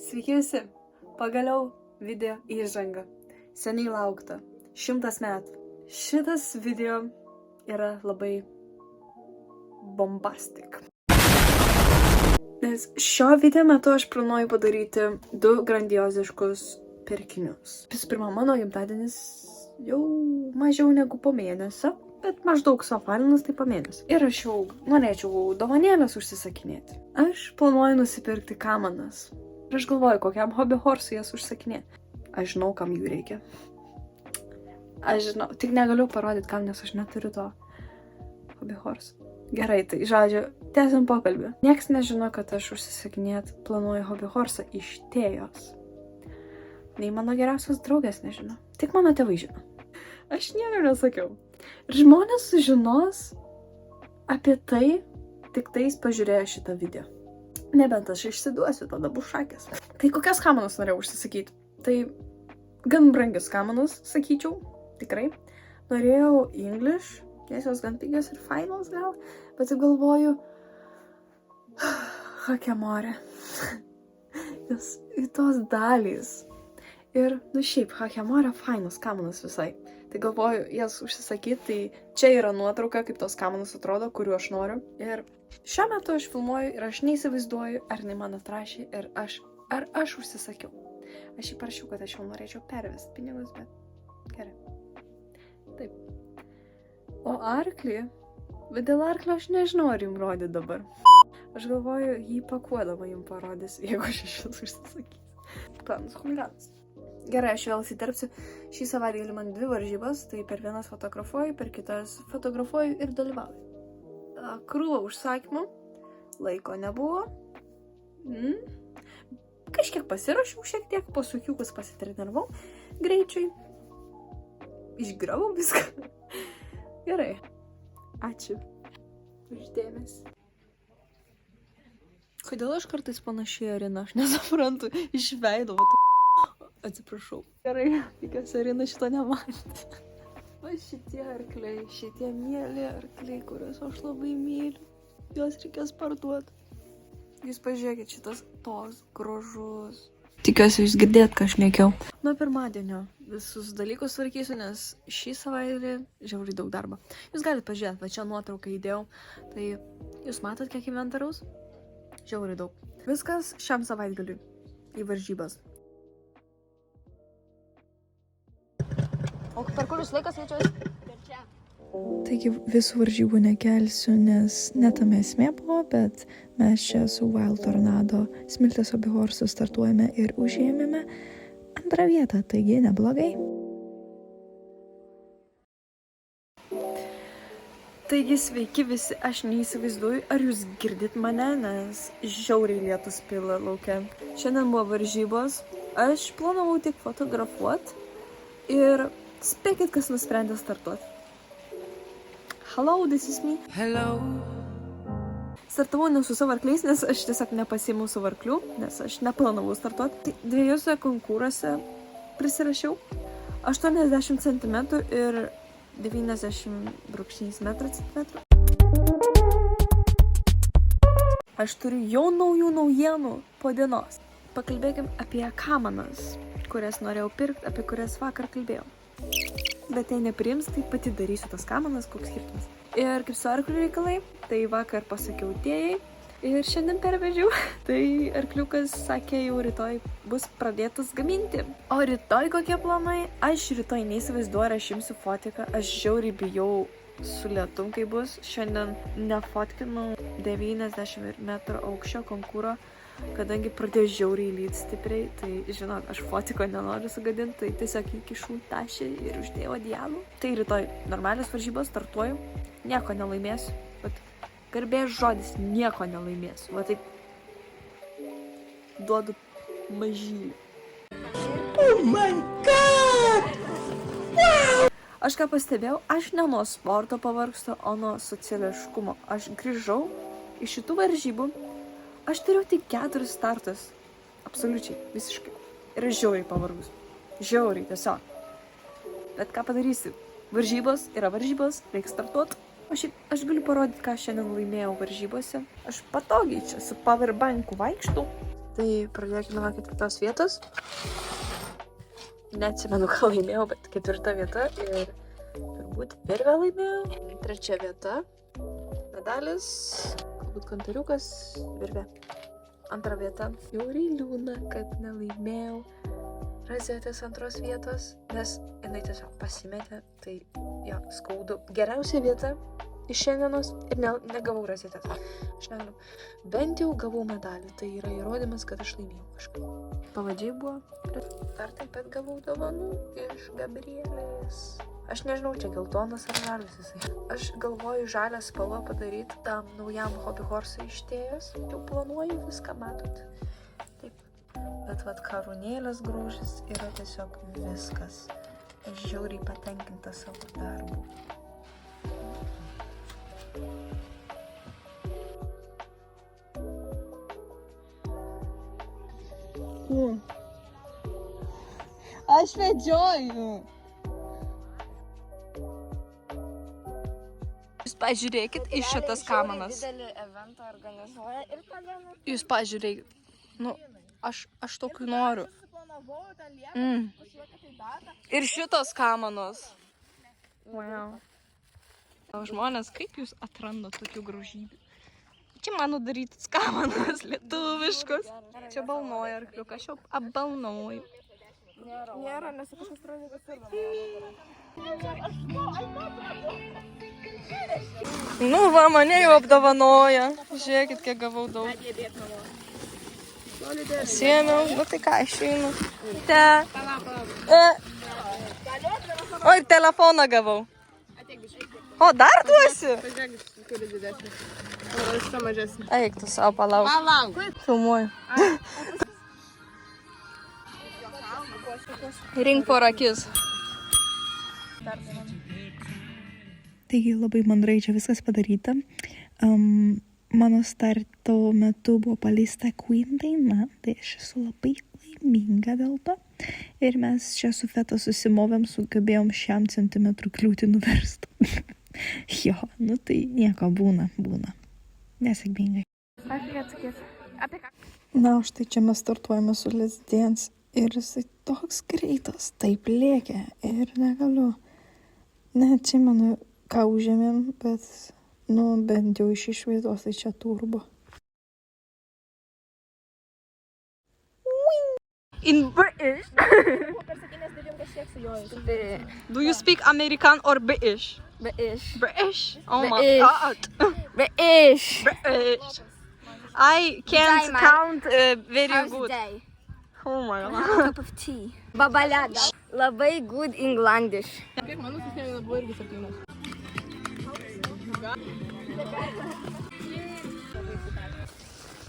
Sveiki visi, pagaliau video įžanga. Seniai laukta, 100 metų. Šitas video yra labai bombastic. Nes šio video metu aš planuoju padaryti 2 grandioziškus pirkinius. Visų pirma, mano gimtadienis jau mažiau negu po mėnesio, bet maždaug sofalinas tai po mėnesio. Ir aš jau norėčiau dovanėlės užsisakinėti. Aš planuoju nusipirkti kamanas. Ir aš galvoju, kokiam hobby horsui jas užsakinėti. Aš žinau, kam jų reikia. Aš žinau, tik negaliu parodyti, kam, nes aš neturiu to hobby horse. Gerai, tai žodžiu, tęsiam pokalbį. Niekas nežino, kad aš užsisakinėti planuoju hobby horse iš Tėjos. Nei mano geriausios draugės nežino. Tik mano tėvai žino. Aš nieko nesakiau. Ir žmonės sužinos apie tai, tik tais pažiūrėjo šitą video. Nebent aš išsiduosiu, tada bus šakės. Tai kokias kamanus norėjau užsisakyti? Tai gan brangius kamanus, sakyčiau, tikrai. Norėjau English, nes jos gan pigios ir fainos gal, bet taip galvoju, Hakemore. Jos į tos dalys. Ir, šiaip, Hakemore fainos kamanas visai. Tai galvoju, jas užsisakyti, tai čia yra nuotrauka, kaip tos kamanas atrodo, kuriuo aš noriu. Ir šiuo metu aš filmuoju ir aš neįsivaizduoju, ar jinai man atrašė ir ar aš užsisakiau. Aš jį parašiau, kad aš jau norėčiau pervesti pinigus, bet gerai. Taip. O arklį, bet dėl arklio aš nežinau, ar jums rodyti dabar. Aš galvoju, jį pakuodama jums parodys, jeigu aš iš vis užsisakysiu. Planas chuliganas. Gerai, aš vėl įsiterpsiu. Šį savaitgalį man 2 varžybas, tai per vienas fotografuoju, per kitas fotografuoju ir dalyvauju. Krūva užsakymų, laiko nebuvo. Kažkiek pasirašiau, šiek tiek po sukiukus pasitreniravau greičiai. Išgravau viską. Gerai. Ačiū už dėmesį. Kodėl aš kartais panašiai Arina? Aš nesuprantu. Iš veido. Atsiprašau. Gerai, tikiuosi Arina šito nematė. Va šitie arkliai, šitie mieli arkliai, kuriuos aš labai myliu. Juos reikės parduoti. Jūs pažiūrėkit, šitas toks gražus. Tikiuosi jūs girdėt, ką aš nekiau. Nuo pirmadienio visus dalykus tvarkysiu, nes šį savaitgalį žiauriai daug darbo. Jūs galite pažiūrėti, va čia nuotrauką įdėjau. Tai jūs matot, kiek inventariaus? Žiauriai daug. Viskas šiam savaitgaliui į varžybas. O per kurius laikas svečiuosi? Per čia. Taigi visų varžybų nekelsiu, nes netame esmė buvo, bet mes čia su Wild Tornado Smiltės hobby horsu startuojame ir užėmėme 2 vietą, taigi neblogai. Taigi sveiki visi, aš neįsivaizduoju, ar jūs girdit mane, nes žiauriai lietus pila lauke. Šiandien buvo varžybos, aš planavau tik fotografuoti ir spėkit, kas nusprendė startuoti. Hello, this is me. Hello. Startavau ne su savo arkliais, nes aš tiesiog nepasiėmiau savo arklių, nes aš neplanavau startuoti. Tai 2 konkuruose prisirašiau 80 cm ir 90,1 cm. Aš turiu jau naujų naujienų po dienos. Pakalbėkim apie kamanas, kurias norėjau pirkti, apie kurias vakar kalbėjau. Bet tai nepriims, tai pati darysiu tas kamanas, koks skirtumas. Ir kaip su arklių reikalai, tai vakar pasakiau Tėjai ir šiandien pervežiau. Tai arkliukas sakė, jau rytoj bus pradėtas gaminti. O rytoj kokie planai? Aš rytoj neįsivaizduoju, ar aš imsiu fotiką. Aš žiauriai bijau su lietum, kai bus. Šiandien nefotkinau 90 metrų aukščio konkūro, kadangi pradėjo žiauriai lyti stipriai, tai žinot, aš fotiko nenoriu sugadinti, tai tiesiog įkišau tašį ir uždėjau adialų. Tai rytoj normalios varžybos, startuoju, nieko nelaimėsiu, bet garbės žodis, nieko nelaimėsiu, va taip duodu mažylį. Oh my god! Wow! Aš ką pastebėjau, aš ne nuo sporto pavargstu, o nuo sociališkumo. Aš grįžau iš šitų varžybų. Aš turiu tik 4 startus. Absoliučiai, visiškai. Ir aš žiauriai pavargus. Žiauriai, tiesiog. Bet ką padarysi? Varžybos yra varžybos, reikia startuoti. O šiaip, aš galiu parodyti, ką šiandien laimėjau varžybose. Aš patogiai čia su powerbanku vaikštau. Tai pradėkime nuo 4 vietos. Neatsimenu, ką laimėjau, bet 4 vieta ir turbūt virvę laimėjau. 3 vieta. Medalis, galbūt kantariukas, virvė. 2 vieta. Jauriai liūdna, kad nelaimėjau rozetės 2 vietos, nes jinai tiesiog pasimetė, tai jo, skaudu. Geriausia vieta iš šiandienos ir negavau rozetės. Aš negaliu. Bent jau gavau medalį, tai yra įrodymas, kad aš laimėjau kažką. Pavadžiai buvo. Dar taip pat gavau dovanų iš Gabrielės. Aš nežinau, čia geltonas ar žalias jisai. Aš galvoju žalią spalvą padaryti tam naujam hobby horsui ištėjęs. Jau planuoju viską, matot. Taip. Bet vat karūnėlės grožis yra tiesiog viskas. Aš žiauriai patenkinta savo darbu. Aš vedžioju. Jūs pažiūrėkit į šitas kamanas. Didelį eventą organizuoja ir padėmė. Jūs pažiūrėkit. Nu, aš tokių noriu. Ir šitos kamanos. Wow. Žmonės, kaip jūs atrandat tokių grožybių? Čia mano darytas kamanas, lietuviškos. Čia balnoja arkliuką, aš jau apbalnoju. Nėra, nes kažkas pradėjo filmą. Nu va, mane jau apdovanoja. Žiūrėkit, kiek gavau daug. Siemiau, nu tai ką, aš einu. O, ir telefoną gavau. O, dar duosi? Eik, tu savo palauk. Filmuoju. Rink por akis. Taigi labai mandrai čia viskas padaryta. Mano starto metu buvo paleista Queen daina, tai aš esu labai laiminga dėl to. Ir mes čia su Feta susimovėm, sugebėjom 1 centimetrų kliūtį nuverst. Jo, nu tai nieko būna. Nesėkmingai. Apie ką? Na, štai čia mes startuojame su Let's Dance ir jisai toks greitas, taip lėkia ir negaliu. Neatsimenu, ką užėmėm, bet, nu, bent jau iš išvaizdos, tai čia turbo. In British. Do you speak American or British? British? Oh my god. British. I can't Day, count very How's good. day? Oh my god. Cup of tea. Babalada. Labai good Englandish. Kiek mano susiemė buvo irgi 7.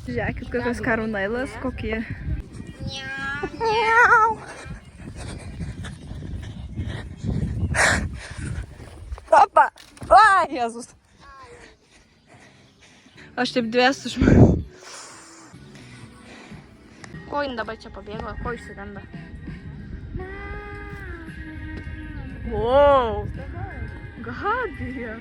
Žiūrėkit, kokios karūnailas, kokie. Opa! Ai, Jėzus. Aš taip dviesiu žmonių. Ko jin dabar čia pabėgo? Ko išsidenda? Wow. Gabija.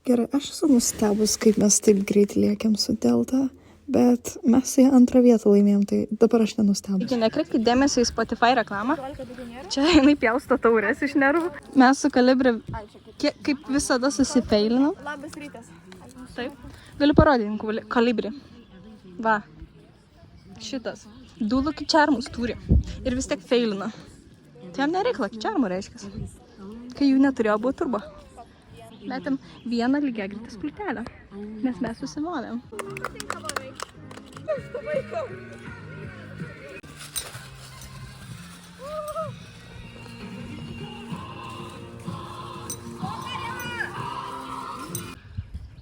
Gerai, aš esu nustebus, kaip mes taip greit lėkiam su Delta, bet mes į 2 vietą laimėjom, tai dabar aš nenustebus. Reikia nekreipti dėmesio į Spotify reklamą. Čia jinai pjausto taurės iš nervų. Mes su Kalibri kaip visada susifeilinam. Labas rytas. Taip. Galiu parodyti Kalibri. Va. Šitas. 2 lucky charmus turi. Ir vis tiek feilina. Tai jam nereikia lucky charmų, reiškia. Kai jų neturėjo, buvo turbo. Metam 1 lygiagretės plytelę. Nes mes susimovėm.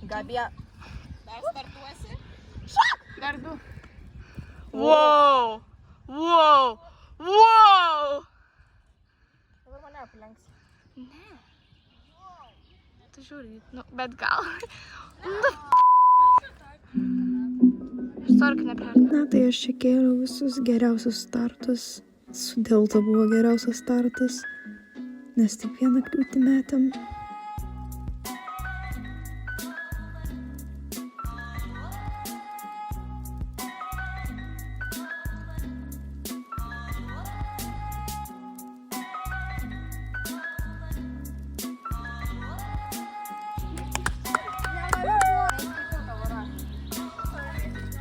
Gabija. Dar 2. Wow! Wow! Wow! Dabar mane aplenks. Tu žiūri, nu, bet gal. Istorika nepertina. Na, tai aš čia kėliau visus geriausius startus. Su Delta buvo geriausias startas, nes tik 1 kliūtį metėm.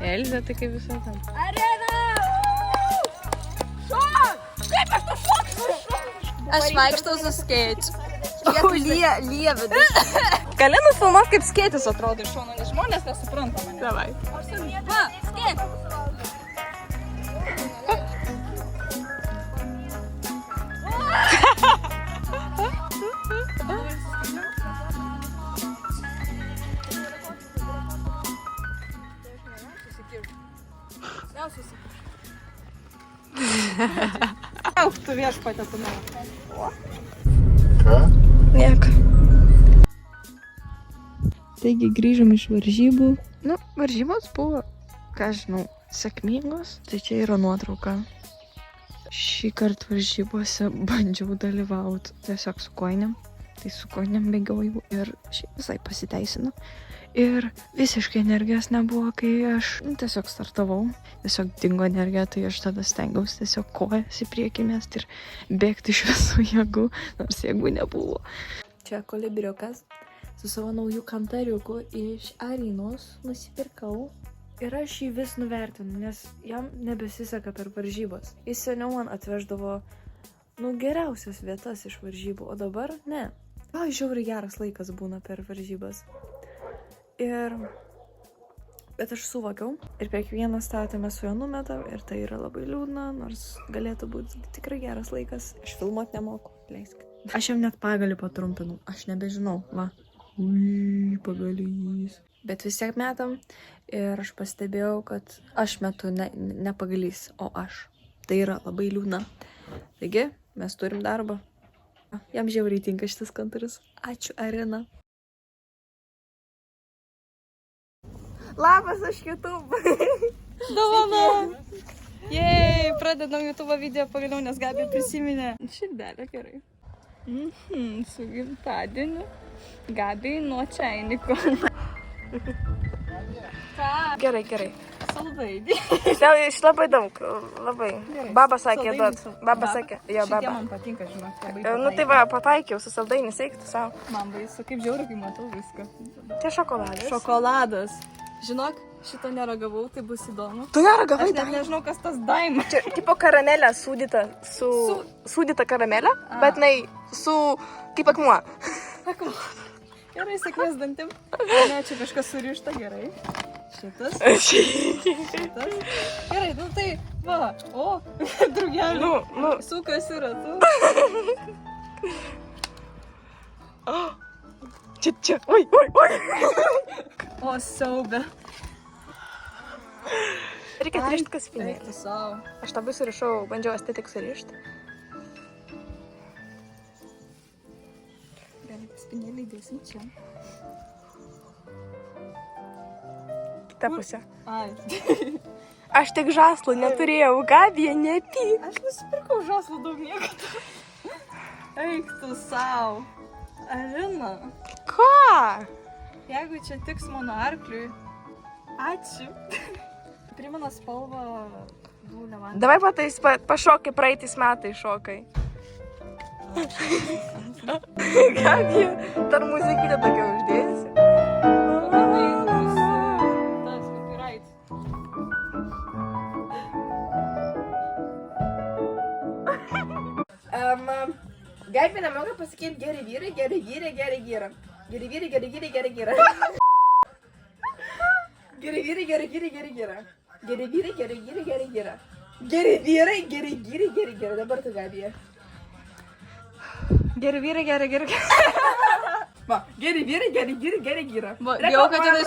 Elzė, tai kaip visada. Aš vaikštau su skėčiu. Lyja vidus. Gali nufilmuot, kaip skėtis atrodo iš šono, nes žmonės nesupranta mane. Davai. Va, skėt. Auk, tu viešpatė, tu mano. Nieko. Taigi grįžom iš varžybų. Nu, varžybos buvo, ką žinau, sėkmingos. Tai čia yra nuotrauka. Šį kartą varžybose bandžiau dalyvauti tiesiog su kojinėm. Tai su kojinėm bėgiojau ir šiaip visai pasiteisino. Ir visiškai energijos nebuvo, kai aš tiesiog startavau. Tiesiog dingo energija, tai aš tada stengiausi tiesiog kojas į priekį mesti ir bėgti iš visų jėgų, nors jėgų nebuvo. Čia kolibriukas su savo naujų kantariuku iš Arinos nusipirkau. Ir aš jį vis nuvertinu, nes jam nebesiseka per varžybas. Jis seniau man atveždavo, geriausias vietas iš varžybų, o dabar ne. Žiauriai geras laikas būna per varžybas. Bet aš suvokiau ir per kiekvieną statą mes su juo numetam ir tai yra labai liūdna, nors galėtų būti tikrai geras laikas. Aš filmuot nemoku, leisk. Aš jam net pagalį patrumpinau, aš nebežinau, va. Ui, pagalys. Bet vis tiek metam ir aš pastebėjau, kad aš metu ne pagalys, o aš. Tai yra labai liūdna. Taigi, mes turim darbą. Jam žiauriai tinka šitas kantaris. Ačiū, Arina. Labas, aš YouTube. Dovana. Jei, pradedam YouTube video pagaliau, nes Gabija prisiminė. Širdelė gerai. Su gimtadieniu. Gabijai nuo čainiko. Gerai. Saldaidį. Iš labai daug, labai. Baba sakė, duot. Baba sakė, jo, Šitie baba. man patinka, žinok, labai Nu pataikiau. tai va, pataikiau su saldainis, eiktų savo. Man baisu, kaip žiauriai, kai matau viską. Čia šokoladas. Šokoladas. Žinok, šito neragavau, tai bus įdomu. Tu neragavai, Aš net nežinau, kas tas daima. Čia tipo karamelė sūdyta, sūdyta karamelė, bet jinai su kaip akmuo. Gerai, sėkmės dantim. Ne, čia kažkas surišta, gerai. Šitas. Gerai, nu tai, va, o, drugelių. Sukasi ratu. Čia, oi. O, siaubė. Reikia atrišti kaspinėlį. Eik tu savo. Aš labai surišau, bandžiau estetik surišti. Gerai, kaspinėlį dėsim čia. Kita pusė. Ai. Aš tik žaslų neturėjau, Gabija nepyk. Aš nusipirkau žaslų daug niekada. Eik tu savo. Arina. Ką? Jeigu čia tiks mano arkliui, ačiū. Primena spalvą dūlę man. Davai patais pašokai praeitais metais šokai. Gabija, dar muzikinę tokią uždėsi. Tas copyright. Gabija nemoka pasakyti geri vyrai, geri vyrai, geri vyrai. Geri vyrai, geri vyrai, geri vyrai. Geri vyrai, geri vyrai, geri vyrai. Geri vyrai, geri vyrai, geri vyrai. Geri vyrai, geri vyrai, geri vyrai. Dabar tu, Gabija. Geri vyrai, geri. Va, geri vyrai, geri vyrai, geri vyrai. Jau, kad jinai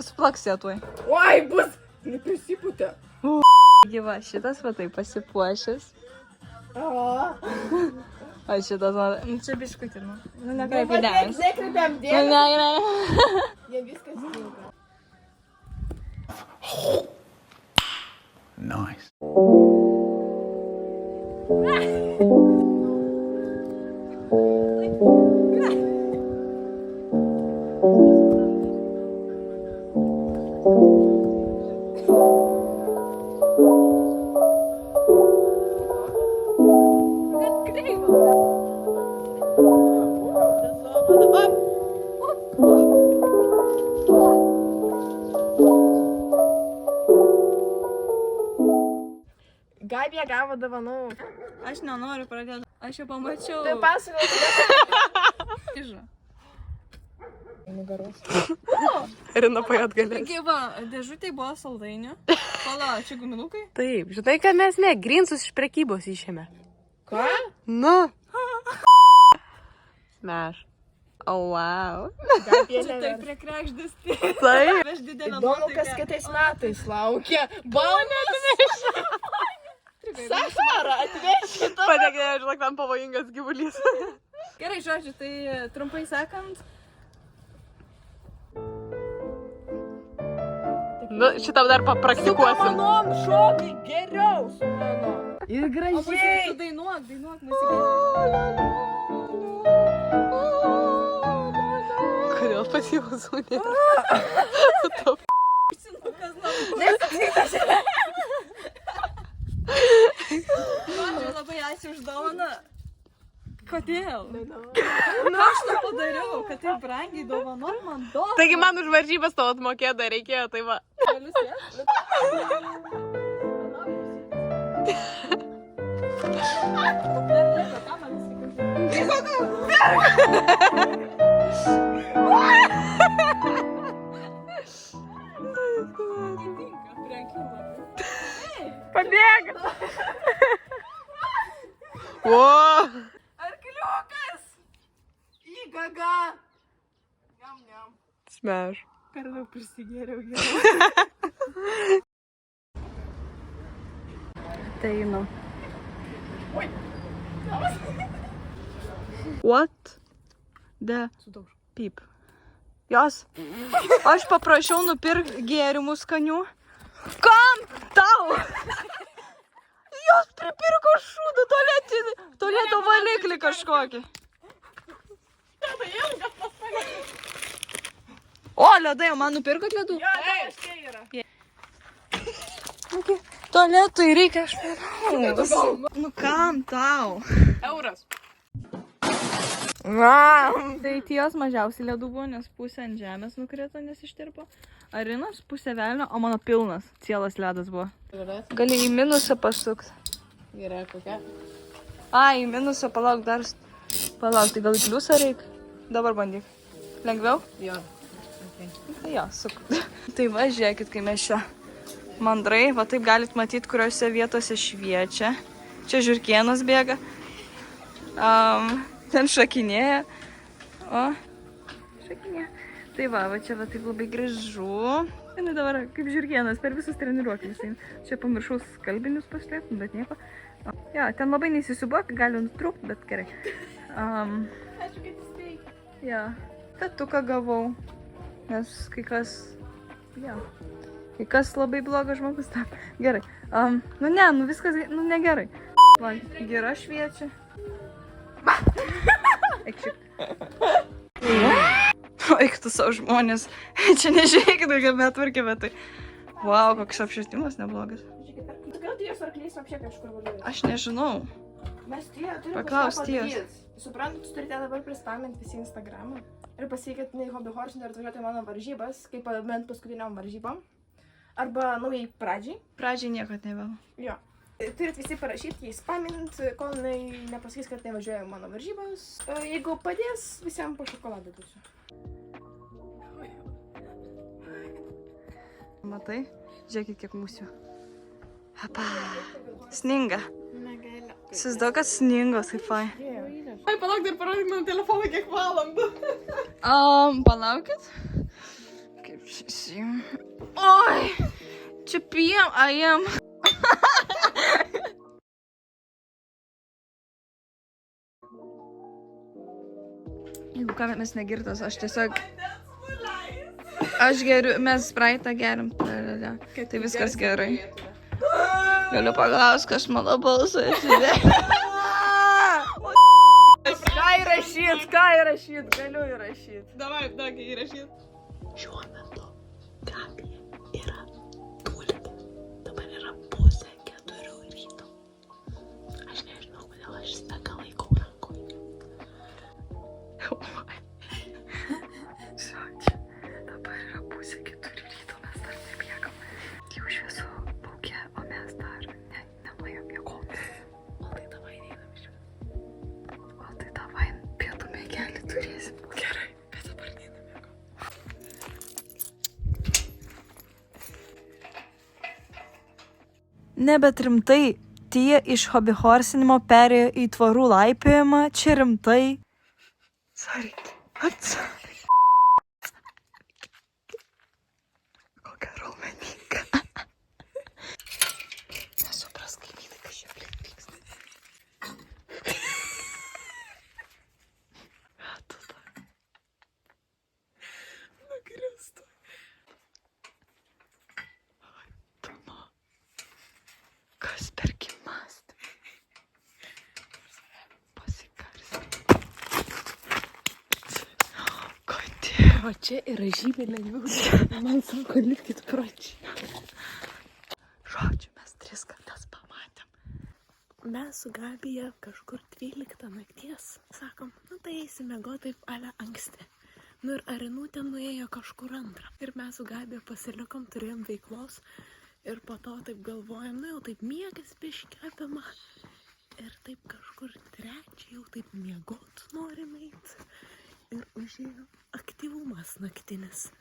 suplaksė tuoj. Oi, bus. Neprisipūtė. Gyva, šitas va taip pasipuošęs. O šitas man... Čia biškutį, nu. Nu, nekreipi dėmesį. Nekreipiam Nu, dėmesį. ne. Jie viskas tinka. Nice. Gabija gavo dovanų. Aš nenoriu pradėti. Aš jau pamačiau. Tai pasakau. Rina pajat galės. Taigi va, dėžutėj buvo saldainių. Pala, čia guminukai. Taip, žinai, kad mes grinsus iš prekybos išėmė. Ką? Nu. Smash. Oh, wow. Čia taip prie krekždės. Taip. Aš didelę Įdomu, kas kitais metais laukia. Balnas. Safara, atveškit. Padėkė, žinok, tam pavojingas gyvulys. Gerai, žodžiu, tai trumpai sakant. Nu, šitam dar papraktikuosim. Manom šokį geriau su mano. Ir O gražiai. tu dainuok muzikai. Kodėl pas jausų nėra? Žodžiu, labai ačiū už dovaną. Kodėl? Ką aš tau padariau, kad taip brangiai dovanot man dovaną? Taigi man už varžybas tavo atmokėt dar reikėjo, tai va. Galiu sėst? Pabėga. O. Arkliukas! Į gaga! Jam, jam. Smash. Per daug prisigėriau geriau. Ateinu. What the peep? Jos. Aš paprašiau nupirkti gėrimų skanių. Kam tau? Jos pripirko šūdą tualeto valiklį kažkokį. O, ledai, o man nupirkot ledų? Okay. Tualetui reikia, aš manau. Nu kam tau? Euras. Tai tijos mažiausiai ledų buvo, nes pusė ant žemės nukrito, nes ištirpo. Arinos pusė velnio, o mano pilnas cielas ledas buvo. Gali į minusą pasukti. Gerai, kokia? Ai, į minusą, palauk dar. Palauk, tai gal į pliusą reikia? Dabar bandyk. Lengviau? Jo. Jo, suk. Tai va, žiūrėkit, kai mes čia mandrai, va taip galit matyti, kuriuose vietose šviečia. Čia žiurkėnas bėga. Ten šakinėja. O, šakinėja. Tai va čia va taip labai gražu. Ir dabar kaip žiurkėnas per visus treniruoklius. Čia pamiršau skalbinius paslėpti, bet nieko. Jo, ten labai neįsisiubuok, gali nutrūkti, bet gerai. Ačiū, kad įspėjai. Jo, tatuką gavau. Nes kai kas... Jo. Kai kas labai blogas žmogus tam. Gerai. Nu ne, nu viskas, nu negerai. Va, gira šviečia. Eik šiaip. Eik tu savo žmonės. Čia nežiūrėkit, kokia betvarkė, bet tai... Vau, koks apšvietimas neblogas. Tu gal tijos arklys apšė kažkur valiuoja? Aš nežinau. Mes tiją turim Paklaus kažką Tijos. padaryt. Suprantu, tu turite dabar prispaminti visi Instagramą. Ir pasakyti, nei hobby horse, ir atvažiuoti į mano varžybas, kaip bent paskutiniam varžybom. Arba naujai pradžiai. Pradžiai niekad nevėl. Jo. Turit visi parašyti, jį spamint, kol nepasakys, kad nevažiuoja į mano varžybas. Jeigu padės, visiems po šokoladą duosiu. Matai? Žiūrėkit, kiek mūsų. Apa. Sninga. Įsivaizduoju, kad sningos, kaip fai. Ai, palauk, dar parodyk mano telefoną kiek valandų. Palaukit. Kaip šis jum. Oi! Čia PM, AM. Jeigu ką mes negirtas, aš tiesiog... Aš geriu, mes Sprite'ą geriam. Tai viskas gerai. Galiu paklausti, kas mano balsą atsidėjo. Ką įrašyt, galiu įrašyt. Davai, dagai įrašyt. Šiuo metu Gabija yra tulpė. Dabar yra 3:30 ryto. Aš nežinau, kodėl aš speką laikau rankoje. Žodžiu, dabar yra 3:30 ryto, mes dar nebėgam. Jau šviesu laukia, o mes dar nenuėjom Ne, bet rimtai, tie iš hobihorsinimo perėjo į tvarų laipiojimą, čia rimtai. Sorry, atsargiai. Kokia raumeninga. Nesupras, kaimynai, kas čia aplink vyksta. Tu tą. Nukristų. Kas per gimnastiką? Pasikarsti. Kodėl? O čia yra žymiai lengviau. Man sako, likit pročiai. Žodžiu, mes 3 kartas pamatėm. Mes su Gabija kažkur 12 nakties sakom, nu tai eisim miegoti taip ale anksti. Nu ir Arinutė nuėjo kažkur antrą. Ir mes su Gabija pasilikom, turėjom veiklos. Ir po to taip galvojam, nu jau taip miegas biškį apima. Ir taip kažkur 3 jau taip miegot norim eit. Ir užėjo aktyvumas naktinis.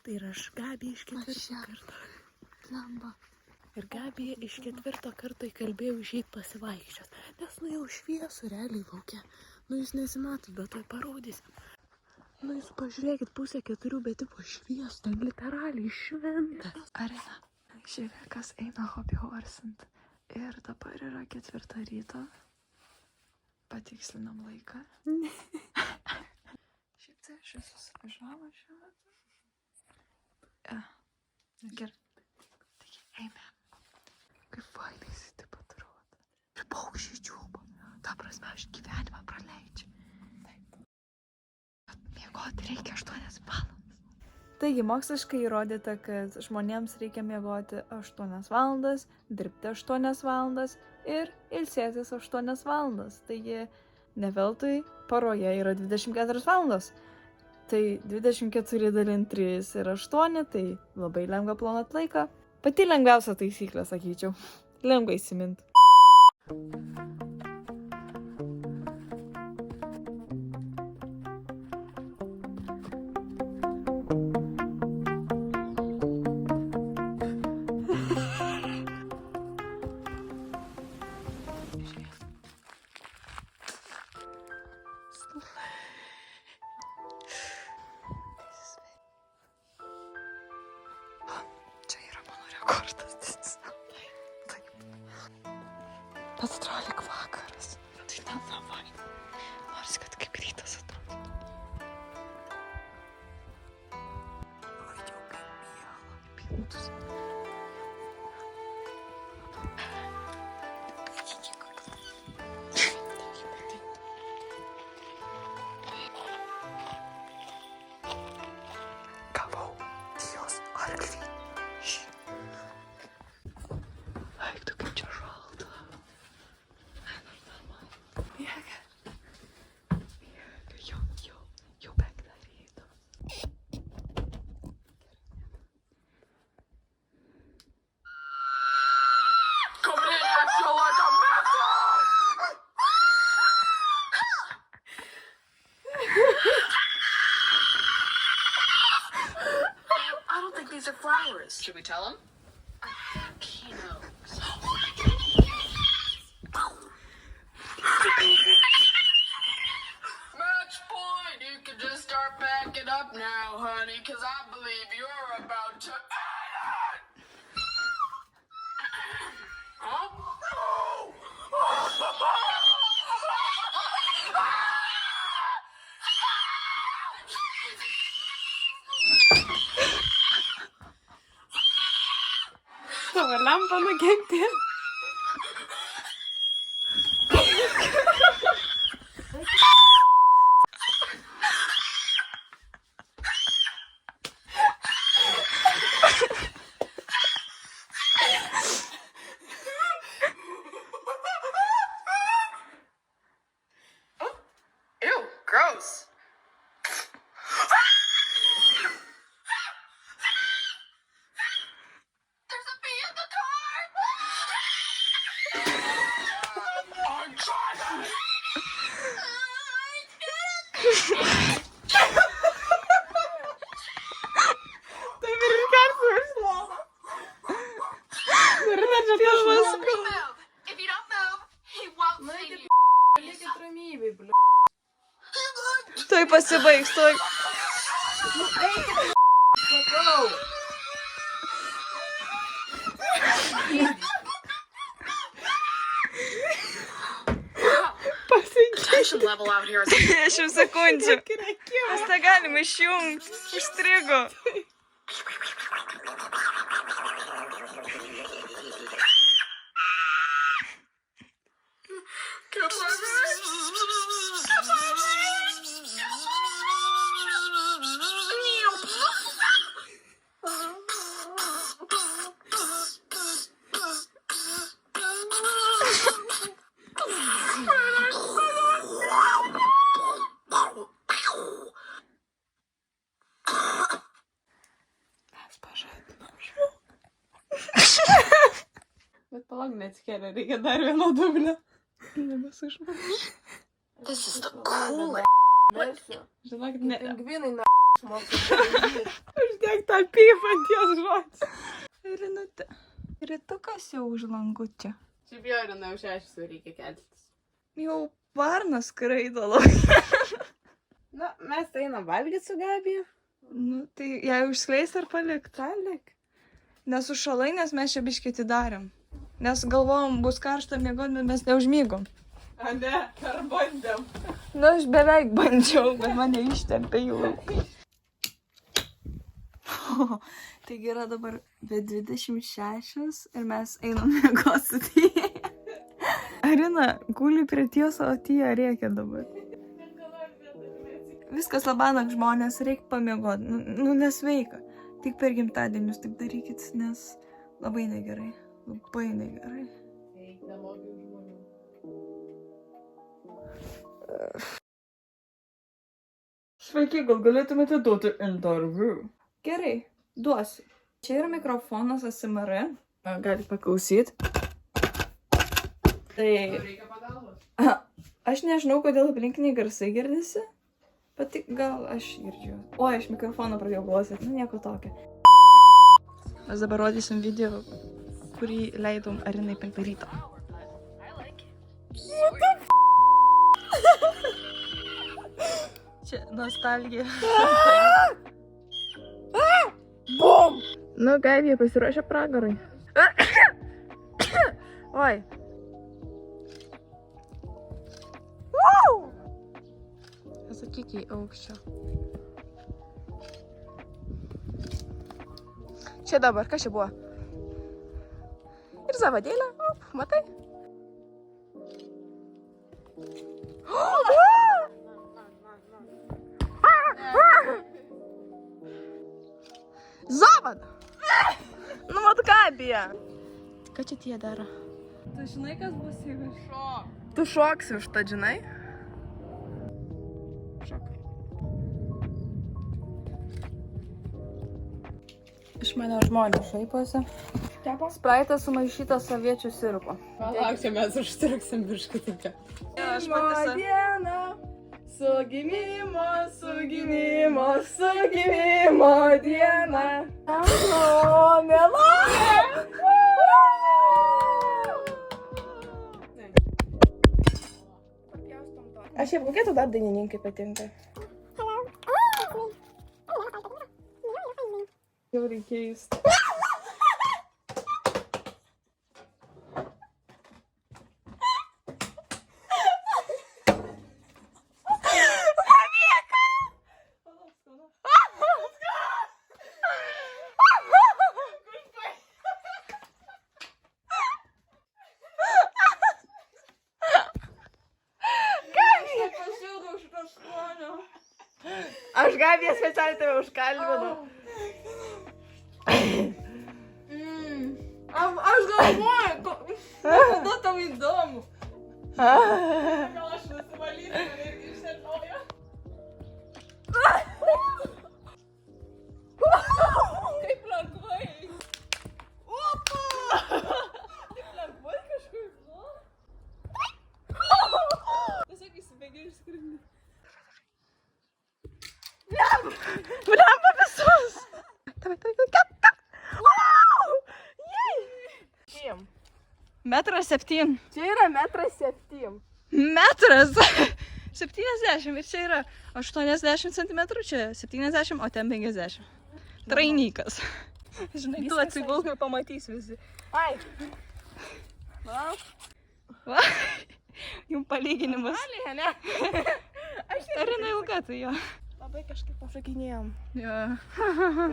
Tai ir aš Gabija iš 4 karto. Lamba. Ir Gabija iš 4 karto įkalbėjau išeit pasivaikščiot. Nes nu jau šviesų realiai laukia. Nu jūs nesimatot, bet tai parodysim. Nu jūs pažiūrėkit 3:30, bet tipo švies, ten literaliai šventa. Arina, žiūrėk, kas eina hobihorsint. Ir dabar yra 4 ryto. Patikslinam laiką. Šiaip tai aš esu suvažiavama šiuo metu. Gerai. Taigi, eime. Kaip fainai jis taip atrodo. Ir paukščiai čiūba. Ta prasme, aš gyvenimą praleidžiu. Taip. Bet miegoti reikia 8 valandas. Taigi, moksliškai įrodyta, kad žmonėms reikia miegoti 8 valandas, dirbti 8 valandas ir ilsėtis 8 valandas. Taigi, ne veltui paroje yra 24 valandos. Tai 24 dalint 3 ir 8, tai labai lengva planuot laiką. Pati lengviausia taisyklė, sakyčiau. Lengva įsiminti. Čia yra mano rekordas. Taip. Bet atrodo lyg vakaras. Tai ten namai. Nors kad kaip rytas atrodo. O jau kaip miela. Piltus. Gavau jos arklį. Eik, tu kaip čia šalta. Miega. Miega, jau 5 ryto. I don't think these are flowers. Should we tell him? I think he knows. Match point! You can just start backing up now, honey, because I believe you're about to end it! Huh? Savo lempą nugengti. Ew, gross. There's a bee in the car! I'm trying to... Tai ir kartu išlovo. Ir dar čia Tuoj pasibaigs, tuoj. Tension level out here is 10 sekundžių. Mes tą galime išjungti. Užstrigo. Bet palauk, neatsikėlė, reikia dar vieno dublio. This is the coolest. Žinok, ne. Pingvinai na Uždėk tą pypą ant jos žodžių. Rinute, rytukas jau už langų čia. Šiaip jo yra jau 6, reikia keltis. Jau varnas skraido labai. Na, mes einam valgyti su Gabija. Nu, tai jei užskleis ar palik? Palik. Nes užšalai, nes mes čia biškį atidarėm. Nes galvojom, bus karšta miegot, bet mes neužmygom. A ne, ar bandėm. Nu, aš beveik bandžiau, bet mane ištempė į lauką. Taigi yra dabar be 26 ir mes einam miegoti. Arina guli prie tieso, o tie rėkia dabar. Viskas labanakt žmonės, reikia pamiegoti. Nu, nesveika. Tik per gimtadienius taip darykit, nes labai negerai. Labai negerai. Sveiki, gal galėtumėte duoti interviu? Gerai, duosiu. Čia yra mikrofonas ASMR. Galite paklausyti. Tai... Reikia pagalbos. Aš nežinau, kodėl aplinkiniai garsai girdisi. Bet tik gal aš girdžiu. O, aš mikrofoną pradėjau klausyti. Nu, nieko tokio. Mes dabar rodysim video, kurį leidom Arinai 5 ryto. Čia nostalgija. Bum! Nu, Gabija pasiruošė pragarai. Oi. Sakyk į aukščio. Čia dabar, kas čia buvo? Ir zavadėlė, matai? Zavad! Nu, mat Gabija! Ką čia tie daro? Tu žinai, kas bus, jeigu šok? Tu šoksi už tą, žinai? Iš mane žmonės šaiposi. Spraitas sumaišytas aviečių sirupo. Palauk, čia mes užtruksim biškį tokia. Aš pati diena, sugimimo, sugimimo, sugimimo diena. O, mielonė! Aš šiaip kokie tu dar dainininkai patinka? jau reikės. Aš Gabija specialiai tave užkalbinu. Aš galvoju, kada tau įdomu. Gal aš nusivalysiu ir išsėdauju. Kaip lengvai. Opa! Kaip lengvai kažkaip, nu. Tiesiog įsibėgi ir skrendi. Blemba visus! Metras 7. Čia yra 1,7 m. Metras 70 ir čia yra 80 cm, čia 70, o ten 50. Trainykas. Žinai, tu atsigulk ir pamatys visi. Ai. Va, jums palyginimas. Ne. Ar jinai ilga, tai jo. Labai kažkaip pašakinėjom. Jo.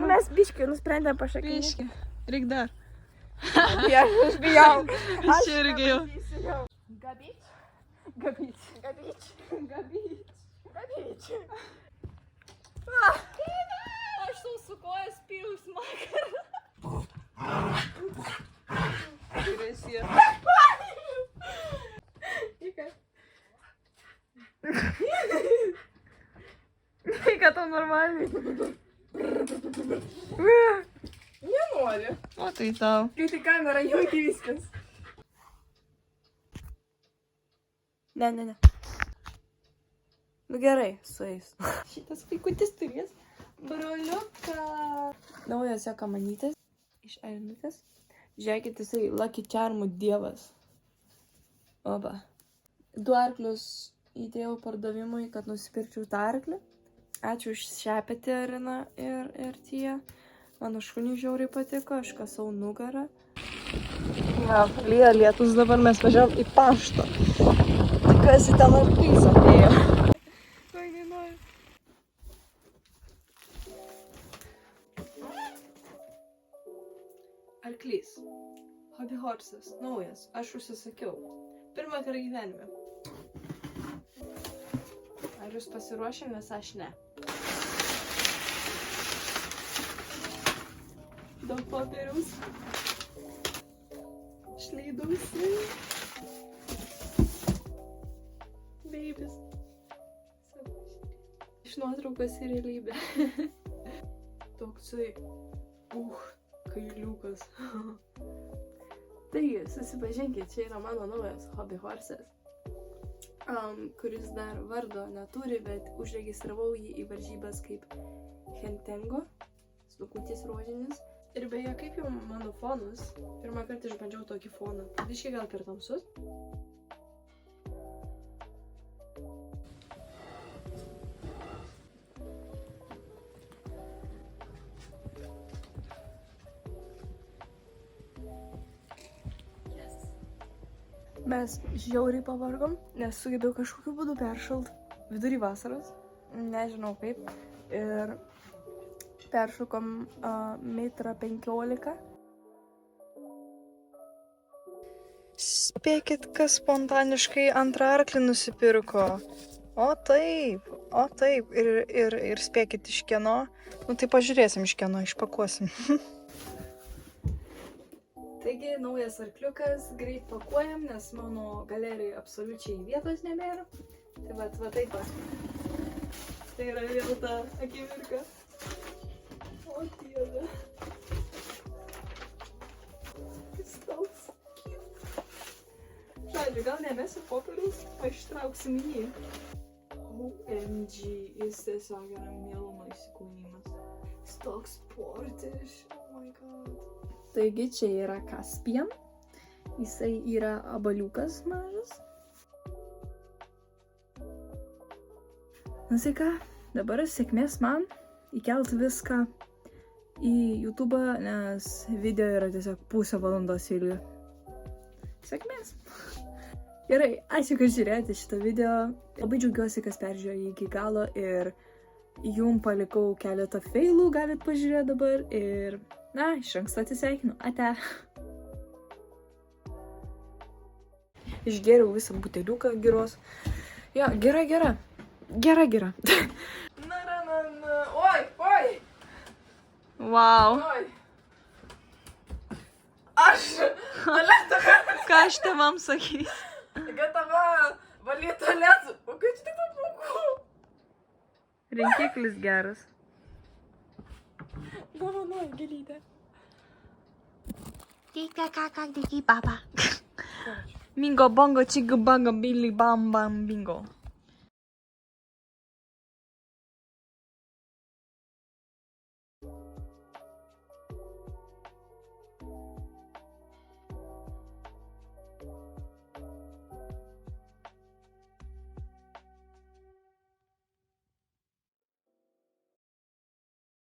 Mes biškai nusprendėm pašakinėti. Biški. Reik dar. Aš bijau. Aš irgi jau. Gabyč. Gabyč. Gabyč. Gabyč. Gabyč. Aš tau su kojas pijus makarą. Agresija. Tai kad to normaliai. Nenori. O tai tau. Kai tai kamera, jauki viskas. Ne. Nu gerai, sueis. Šitas vaikutis turės broliuką. Naujas jo kamanytis iš Arinutės. Žiūrėkit, jisai Lucky Charmų dievas. Oba. 2 arklius įdėjau pardavimui, kad nusipirkčiau tą arklį. Ačiū už šepetį, Arina ir tie. Mano šuniui žiauriai patiko, aš kasau nugarą. Ja, lyja lietus, dabar mes važiavam į paštą. Tikiuosi ten arklys atėjo. Arklys. Hobby Horsas. Naujas. Aš užsisakiau. Pirmą kartą gyvenime. Ar jūs pasiruošę, nes aš ne. Daug popieriaus. Šleidausi. Baibis. Iš nuotraukos į realybę. Toksai. Kailiukas. Taigi, susipažinkit, čia yra mano naujas Hobby Horsas, kuris dar vardo neturi, bet užregistravau jį į varžybas kaip Hentengo, snukutis rožinis. Ir beje, kaip jau mano fonas, pirmą kartą išbandžiau tokį foną. Biškai gal per tamsus. Mes žiauriai pavargom, nes sugebėjau kažkokiu būdu peršalt vidurį vasaros, nežinau kaip, ir peršokom 1,15 m. Spėkit, kas spontaniškai antrą arklį nusipirko. O taip, ir spėkit iš kieno. Nu tai pažiūrėsim iš kieno, išpakuosim. Taigi, naujas arkliukas, greit pakuojam, nes mano galerijai absoliučiai vietos nebėra. Tai va taip pat. Tai yra vėl ta akimirka. O dieve. Jis toks. Žodžiu, gal nemesiu popieriaus, ištrauksim jį. OMG, jis tiesiog yra mielumo įsikūnymas. Jis toks sportiš, oh my god. Taigi čia yra Caspian, jisai yra abaliukas mažas. Na tai ką, dabar sėkmės man įkelt viską į YouTube, nes video yra tiesiog pusę valandos ilgio. Sėkmės! Gerai, ačiū, kad žiūrėjote šitą video. Labai džiaugiuosi, kas peržiūrėjo jį iki galo ir jum palikau keletą failų, galit pažiūrėti dabar ir... Na, iš anksto atsisveikinu. Ate. Išgėriau visą buteliuką giros. Jo, gera. Gera. Na. Oi. Wow. Oi. Aš. Ką aš tėvam sakys? Gatava valyti tualetų. O kaip čia taip apmokau? Rinkiklis geras. Dovanoj, gėlytė. Tika kaka diki baba. Bingo bongo chigu bongo billy bam bam bingo.